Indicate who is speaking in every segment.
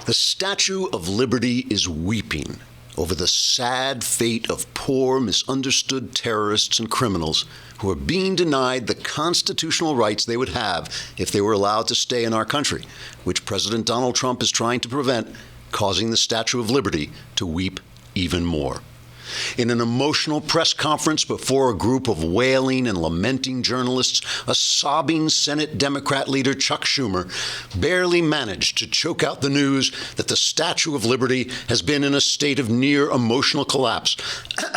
Speaker 1: The Statue of Liberty is weeping over the sad fate of poor, misunderstood terrorists and criminals who are being denied the constitutional rights they would have if they were allowed to stay in our country, which President Donald Trump is trying to prevent, causing the Statue of Liberty to weep even more. In an emotional press conference before a group of wailing and lamenting journalists, a sobbing Senate Democrat leader, Chuck Schumer, barely managed to choke out the news that the Statue of Liberty has been in a state of near emotional collapse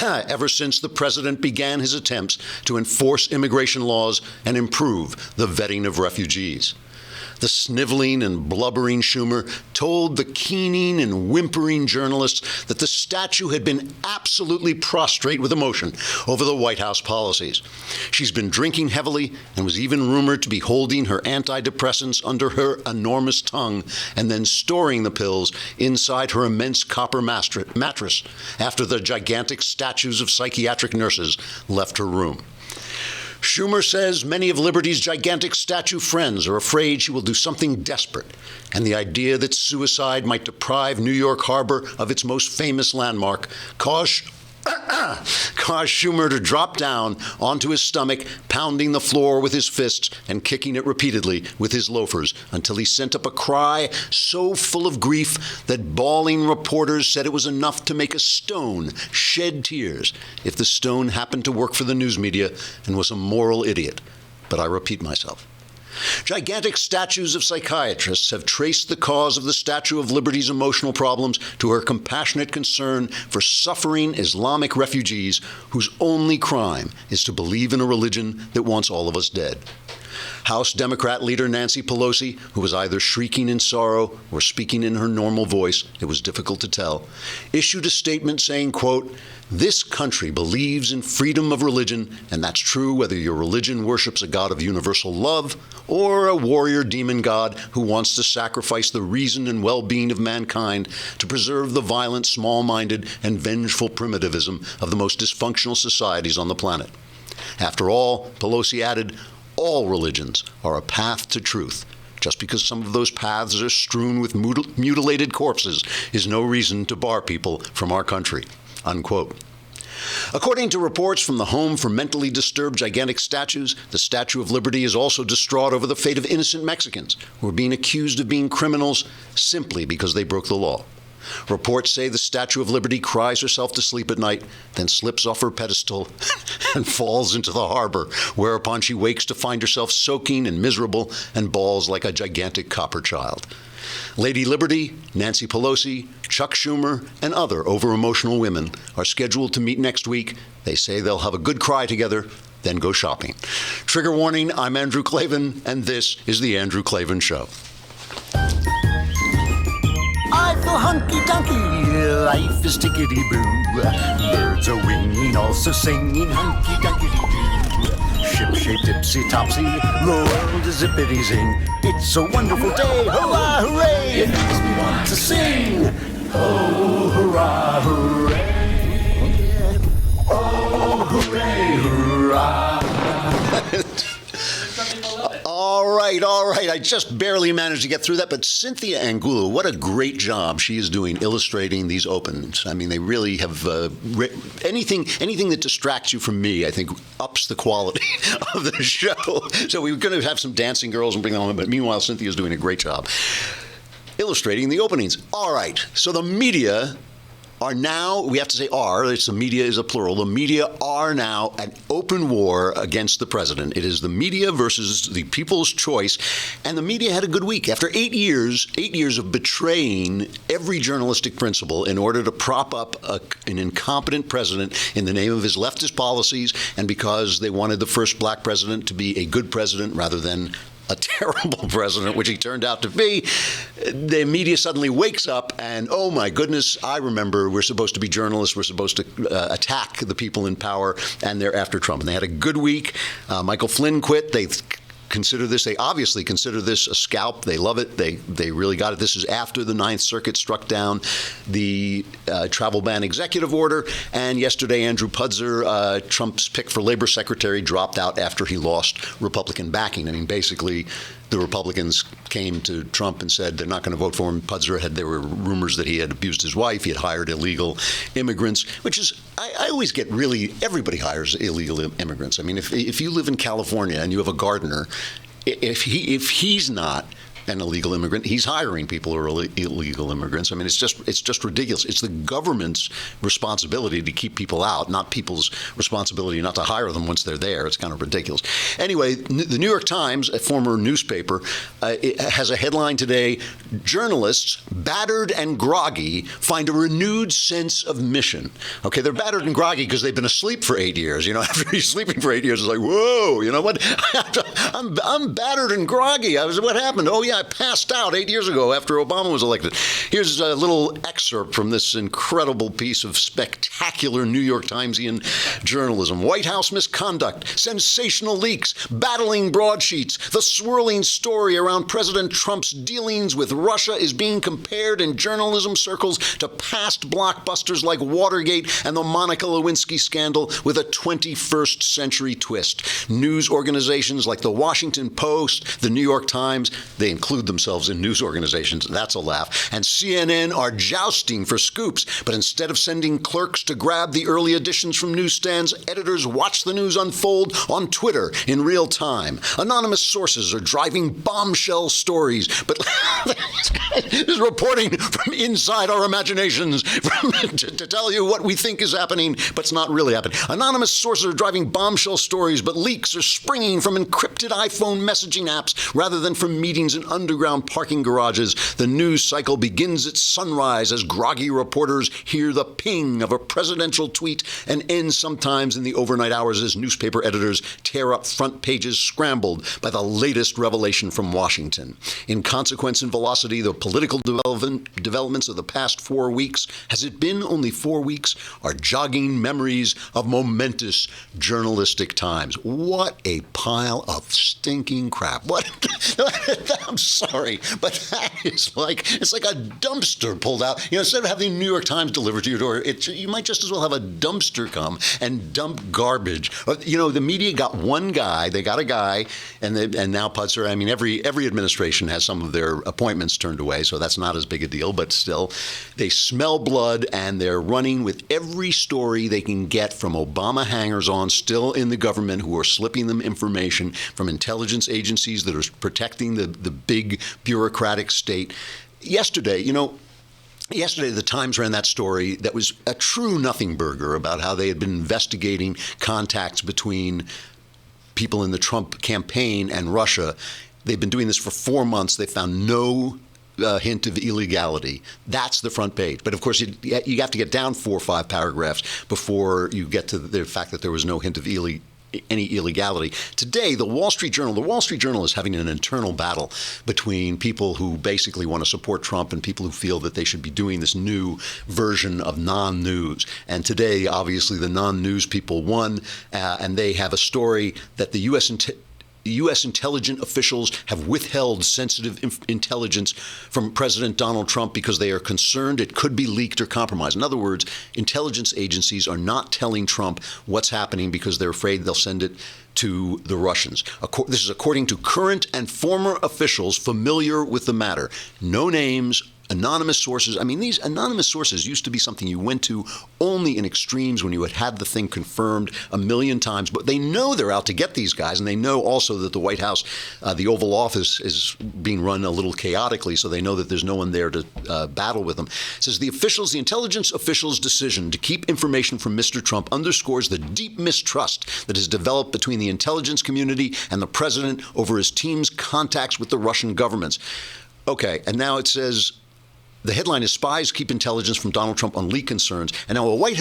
Speaker 1: ever since the president began his attempts to enforce immigration laws and improve the vetting of refugees. The sniveling and blubbering Schumer told the keening and whimpering journalists that the statue had been absolutely prostrate with emotion over the White House policies. She's been drinking heavily and was even rumored to be holding her antidepressants under her enormous tongue and then storing the pills inside her immense copper mattress after the gigantic statues of psychiatric nurses left her room. Schumer says many of Liberty's gigantic statue friends are afraid she will do something desperate, and the idea that suicide might deprive New York Harbor of its most famous landmark caused Schumer to drop down onto his stomach, pounding the floor with his fists and kicking it repeatedly with his loafers until he sent up a cry so full of grief that bawling reporters said it was enough to make a stone shed tears if the stone happened to work for the news media and was a moral idiot. But I repeat myself. Gigantic statues of psychiatrists have traced the cause of the Statue of Liberty's emotional problems to her compassionate concern for suffering Islamic refugees whose only crime is to believe in a religion that wants all of us dead. House Democrat leader Nancy Pelosi, who was either shrieking in sorrow or speaking in her normal voice, it was difficult to tell, issued a statement saying, quote, "This country believes in freedom of religion, and that's true whether your religion worships a God of universal love or a warrior demon god who wants to sacrifice the reason and well-being of mankind to preserve the violent, small-minded, and vengeful primitivism of the most dysfunctional societies on the planet." After all, Pelosi added, all religions are a path to truth. Just because some of those paths are strewn with mutilated corpses is no reason to bar people from our country, unquote. According to reports from the Home for Mentally Disturbed Gigantic Statues, the Statue of Liberty is also distraught over the fate of innocent Mexicans who are being accused of being criminals simply because they broke the law. Reports say the Statue of Liberty cries herself to sleep at night, then slips off her pedestal and falls into the harbor, whereupon she wakes to find herself soaking and miserable and bawls like a gigantic copper child. Lady Liberty, Nancy Pelosi, Chuck Schumer, and other over-emotional women are scheduled to meet next week. They say they'll have a good cry together, then go shopping. Trigger warning, I'm Andrew Klavan, and this is The Andrew Klavan Show.
Speaker 2: I feel hunky-dunky, life is tickety-boo. Birds are winging, also singing hunky-dunky-doo. Ship-shaped, ipsy-topsy, the world is zippity-zing. It's a wonderful day, hurrah, hooray! It makes me want to sing. Oh, hurrah, hooray! Oh, hooray, hurrah!
Speaker 1: All right. I just barely managed to get through that. But Cynthia Angulo, what a great job she is doing illustrating these openings. I mean, they really have anything that distracts you from me, I think, ups the quality of the show. So we were going to have some dancing girls and bring them on. But meanwhile, Cynthia's doing a great job illustrating the openings. All right. So the media are now, we have to say are, the media is a plural, the media are now at open war against the president. It is the media versus the people's choice, and the media had a good week. After 8 years of betraying every journalistic principle in order to prop up an incompetent president in the name of his leftist policies, and because they wanted the first black president to be a good president rather than a terrible president, which he turned out to be, the media suddenly wakes up and, oh my goodness, I remember we're supposed to be journalists, we're supposed to attack the people in power, and they're after Trump. And they had a good week. Michael Flynn quit. They obviously consider this a scalp. They love it. They really got it. This is after the Ninth Circuit struck down the travel ban executive order. And yesterday, Andrew Pudzer, Trump's pick for labor secretary, dropped out after he lost Republican backing. I mean, basically, the Republicans came to Trump and said they're not going to vote for him. There were rumors that he had abused his wife. He had hired illegal immigrants, which is, I always get really, everybody hires illegal immigrants. I mean, if you live in California and you have a gardener, if he's not an illegal immigrant, he's hiring people who are illegal immigrants. I mean, it's just ridiculous. It's the government's responsibility to keep people out, not people's responsibility not to hire them once they're there. It's kind of ridiculous. Anyway, the New York Times, a former newspaper, it has a headline today: journalists, battered and groggy, find a renewed sense of mission. Okay, they're battered and groggy because they've been asleep for 8 years. You know, after you're sleeping for 8 years, it's like, whoa, you know what? I'm battered and groggy. What happened? Oh, yeah, I passed out 8 years ago after Obama was elected. Here's a little excerpt from this incredible piece of spectacular New York Timesian journalism. White House misconduct, sensational leaks, battling broadsheets. The swirling story around President Trump's dealings with Russia is being compared in journalism circles to past blockbusters like Watergate and the Monica Lewinsky scandal with a 21st century twist. News organizations like the Washington Post, the New York Times, they include themselves in news organizations. That's a laugh. And CNN are jousting for scoops. But instead of sending clerks to grab the early editions from newsstands, editors watch the news unfold on Twitter in real time. Anonymous sources are driving bombshell stories. But this is reporting from inside our imaginations to tell you what we think is happening, but it's not really happening. Anonymous sources are driving bombshell stories, but leaks are springing from encrypted iPhone messaging apps rather than from meetings in underground parking garages. The news cycle begins at sunrise as groggy reporters hear the ping of a presidential tweet and ends sometimes in the overnight hours as newspaper editors tear up front pages scrambled by the latest revelation from Washington. In consequence and velocity, the political developments of the past 4 weeks, has it been only 4 weeks, are jogging memories of momentous journalistic times. What a pile of stinking crap. What? I'm sorry, but that is it's like a dumpster pulled out. You know, instead of having the New York Times delivered to your door, you might just as well have a dumpster come and dump garbage. You know, the media got one guy, they got a guy, and now Putzer, I mean, every administration has some of their appointments turned away, so that's not as big a deal, but still, they smell blood, and they're running with every story they can get from Obama hangers-on still in the government who are slipping them information from intelligence agencies that are protecting the big bureaucratic state. Yesterday, the Times ran that story that was a true nothing burger about how they had been investigating contacts between people in the Trump campaign and Russia. They've been doing this for 4 months. They found no hint of illegality. That's the front page. But of course, you have to get down 4 or 5 paragraphs before you get to the fact that there was no hint of any illegality. Today, the Wall Street Journal is having an internal battle between people who basically want to support Trump and people who feel that they should be doing this new version of non-news. And today, obviously, the non-news people won, and they have a story that the U.S. intelligence officials have withheld sensitive intelligence from President Donald Trump because they are concerned it could be leaked or compromised. In other words, intelligence agencies are not telling Trump what's happening because they're afraid they'll send it to the Russians. This is according to current and former officials familiar with the matter. No names, anonymous sources. I mean, these anonymous sources used to be something you went to only in extremes when you had the thing confirmed a million times. But they know they're out to get these guys, and they know also that the White House, the Oval Office, is being run a little chaotically, so they know that there's no one there to battle with them. It says the intelligence officials' decision to keep information from Mr. Trump underscores the deep mistrust that has developed between the intelligence community and the president over his team's contacts with the Russian governments. Okay, and now it says, the headline is Spies Keep Intelligence from Donald Trump on Leak Concerns. And now a White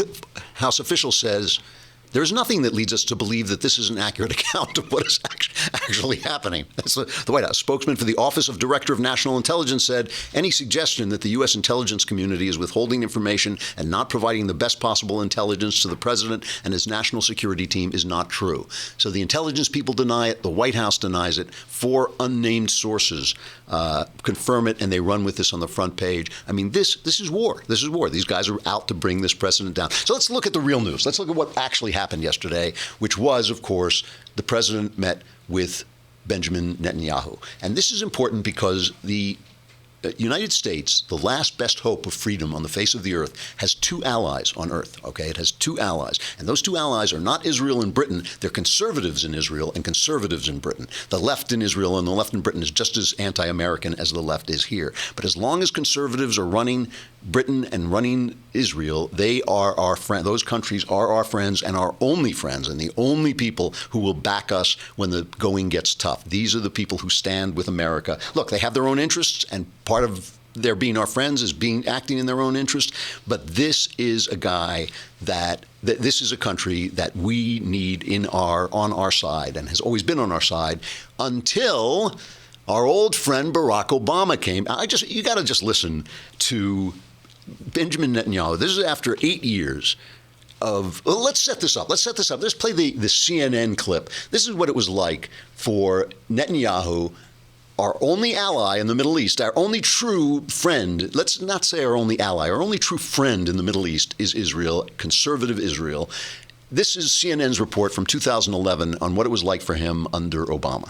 Speaker 1: House official says, there is nothing that leads us to believe that this is an accurate account of what is actually happening. That's the White House spokesman for the Office of Director of National Intelligence said, any suggestion that the U.S. intelligence community is withholding information and not providing the best possible intelligence to the president and his national security team is not true. So the intelligence people deny it. The White House denies it. 4 unnamed sources confirm it, and they run with this on the front page. I mean, this is war. This is war. These guys are out to bring this president down. So let's look at the real news. Let's look at what actually happened yesterday, which was, of course, the president met with Benjamin Netanyahu. And this is important because the United States, the last best hope of freedom on the face of the earth, has two allies on earth, okay? It has two allies. And those two allies are not Israel and Britain. They're conservatives in Israel and conservatives in Britain. The left in Israel and the left in Britain is just as anti-American as the left is here. But as long as conservatives are running Britain and running Israel, they are our friend. Those countries are our friends and our only friends and the only people who will back us when the going gets tough. These are the people who stand with America. Look, they have their own interests, and part of their being our friends is acting in their own interest. But this is a guy that this is a country that we need on our side and has always been on our side until our old friend Barack Obama came. You got to just listen to Benjamin Netanyahu. This is after 8 years of, well, let's set this up. Let's play the CNN clip. This is what it was like for Netanyahu, our only ally in the Middle East, our only true friend. Let's not say our only ally. Our only true friend in the Middle East is Israel, conservative Israel. This is CNN's report from 2011 on what it was like for him under Obama.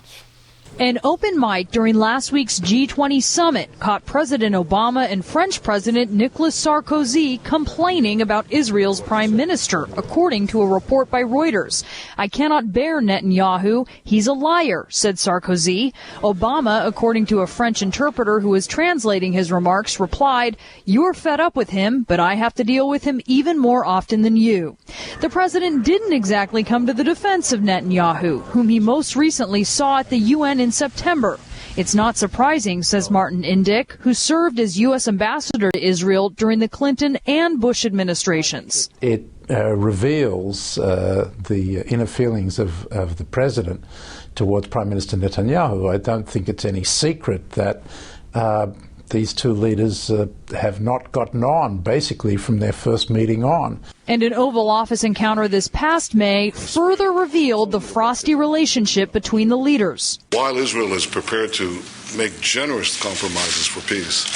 Speaker 3: An open mic during last week's G20 summit caught President Obama and French President Nicolas Sarkozy complaining about Israel's prime minister, according to a report by Reuters. "I cannot bear Netanyahu. He's a liar," said Sarkozy. Obama, according to a French interpreter who was translating his remarks, replied, "You're fed up with him, but I have to deal with him even more often than you." The president didn't exactly come to the defense of Netanyahu, whom he most recently saw at the UN in September. It's not surprising, says Martin Indyk, who served as U.S. ambassador to Israel during the Clinton and Bush administrations.
Speaker 4: It reveals the inner feelings of the president towards Prime Minister Netanyahu. I don't think it's any secret that these two leaders have not gotten on, basically, from their first meeting on.
Speaker 3: And an Oval Office encounter this past May further revealed the frosty relationship between the leaders.
Speaker 5: While Israel is prepared to make generous compromises for peace,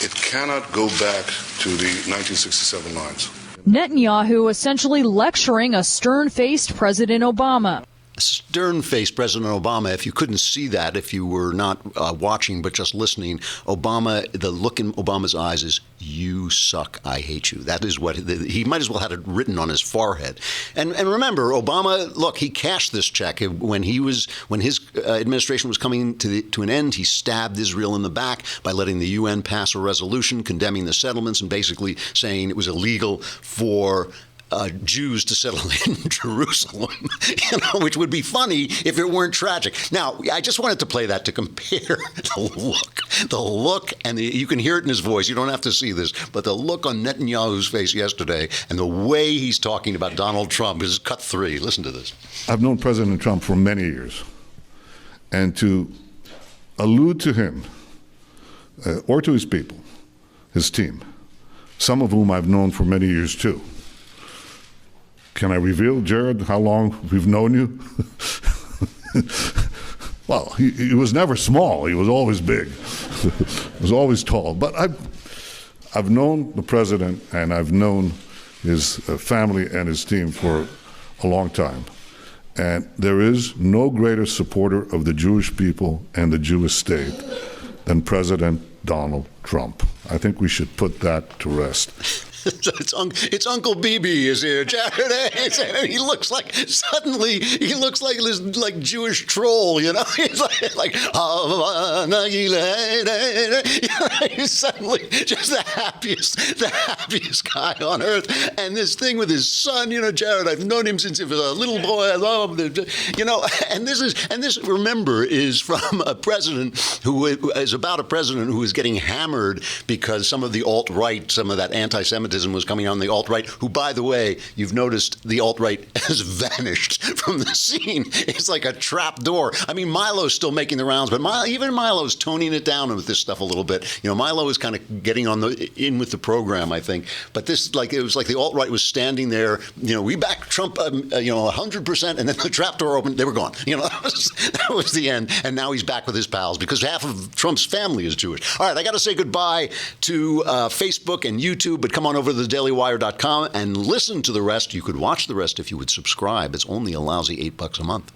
Speaker 5: it cannot go back to the 1967 lines.
Speaker 3: Netanyahu essentially lecturing a stern-faced President Obama.
Speaker 1: Stern-faced President Obama. If you couldn't see that, if you were not watching but just listening, Obama, the look in Obama's eyes is, "You suck, I hate you." That is what he might as well have it written on his forehead. And remember, Obama, look, he cashed this check when his administration was coming to an end. He stabbed Israel in the back by letting the UN pass a resolution condemning the settlements and basically saying it was illegal for Jews to settle in Jerusalem, which would be funny if it weren't tragic. Now, I just wanted to play that to compare the look, and you can hear it in his voice. You don't have to see this, but the look on Netanyahu's face yesterday and the way he's talking about Donald Trump is cut three. Listen to this.
Speaker 5: I've known President Trump for many years, and to allude to him or to his people, his team, some of whom I've known for many years too. Can I reveal, Jared, how long we've known you? Well, he was never small. He was always big. He was always tall. But I've known the president, and I've known his family and his team for a long time. And there is no greater supporter of the Jewish people and the Jewish state than President Donald Trump. I think we should put that to rest.
Speaker 1: It's Uncle BB is here, Jared. He looks like this Jewish troll, you know. He's like he's suddenly just the happiest guy on earth. And this thing with his son, you know, Jared, I've known him since he was a little boy. I love him, you know. And this remember is from a president who is about a president who is getting hammered because some of the alt-right, some of that anti-Semitism was coming on the alt-right, who, by the way, you've noticed the alt-right has vanished from the scene. It's like a trap door. I mean, Milo's still making the rounds, but even Milo's toning it down with this stuff a little bit. You know, Milo is kind of getting in with the program, I think. But this, it was like the alt-right was standing there, you know, we back Trump, 100%, and then the trap door opened, they were gone. You know, that was the end. And now he's back with his pals because half of Trump's family is Jewish. All right, I got to say goodbye to Facebook and YouTube, but come on over to thedailywire.com and listen to the rest. You could watch the rest if you would subscribe. It's only a lousy $8 a month.